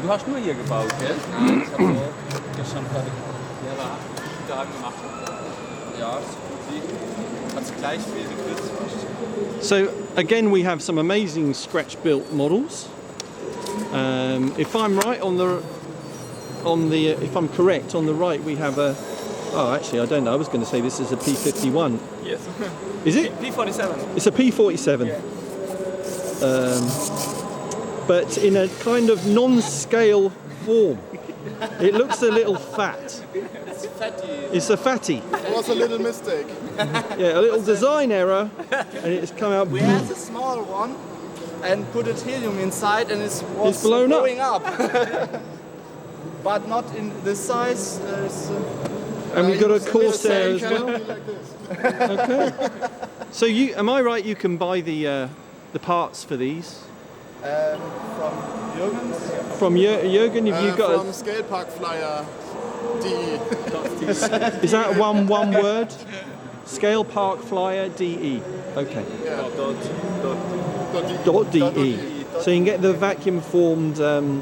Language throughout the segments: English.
Du hast nur hier gebaut, gell? Nein, ich habe schon fertig. Ja, war 8 Tage gemacht. Ja, so gut wie. Hat's gleich viel gekürzt. So again, we have some amazing scratch-built models. If I'm right if I'm correct, on the right we have a. Oh, actually, I don't know. I was going to say this is a P51. Yes. Is it? P47. It's a P47. Yeah. But in a kind of non-scale form. It looks a little fat. It's fatty. It's a fatty. It was a little mistake. Yeah, a little design error, and it's come out. We had a small one and put a helium inside, and it was blown up. blowing up. But not in this size. And we've got a it's little Corsair as thing, well. like this. Okay. So am I right? You can buy the parts for these From Jürgen. from Jürgen. Have you got? From Scale Park Flyer DE. Is that one word? Scale Park Flyer DE. Okay. .de. So you can get the vacuum formed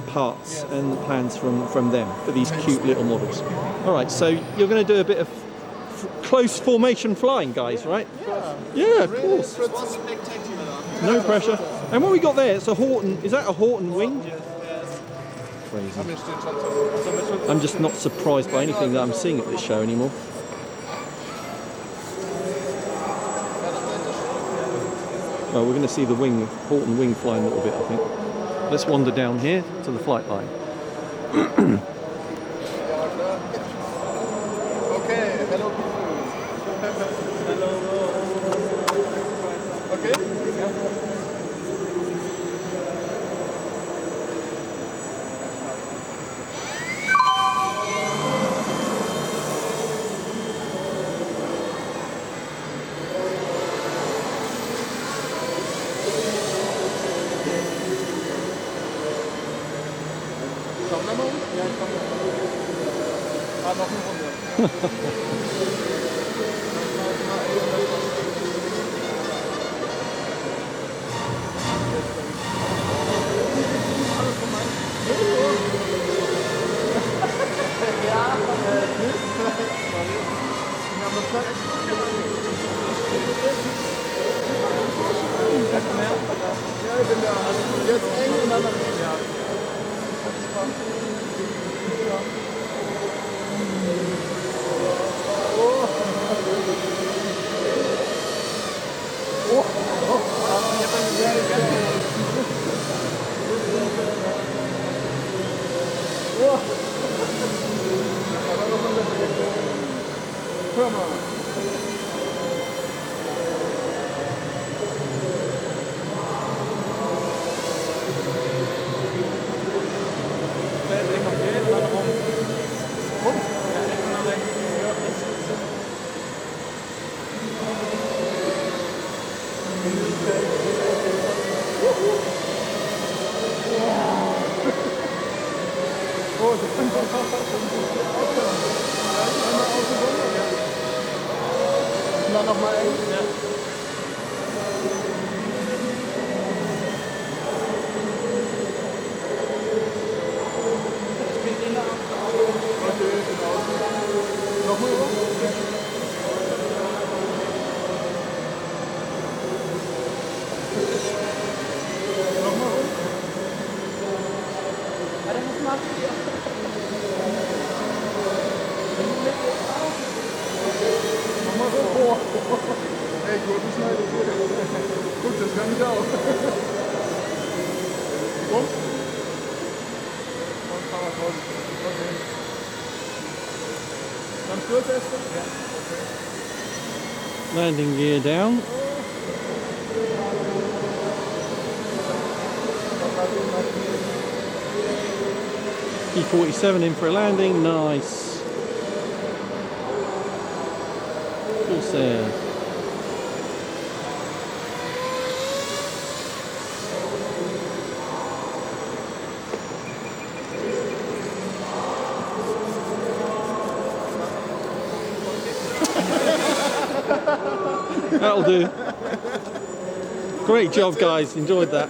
parts and plans from them for these cute little models. All right. So you're going to do a bit of close formation flying, guys, right? Yeah, of course. It was spectacular. No pressure. And what we got there, it's a Horton. Is that a Horton wing? Crazy. I'm just not surprised by anything that I'm seeing at this show anymore. Well, we're going to see the Horton wing flying a little bit, I think. Let's wander down here to the flight line. Okay, hello. Hello. Okay. Kommen wir mal? Ja, ich komme. Ah, noch eine Runde. Ja, ich bin da. Jetzt eng und dann. Ja. Hör mal. Dann noch mal eng. Ja. Okay, genau. Nochmal hoch. Nochmal hoch. Warte, was machst du hier? Nochmal hoch. Ey, gut, das schneidet hier. Gut, das kann ich auch. Und? Und Fahrrad raus. Okay. Dann Sturzesten? Ja. Okay. Landing gear down. P47 in for a landing. Nice. Corsair. That'll do. Great job, guys. Enjoyed that.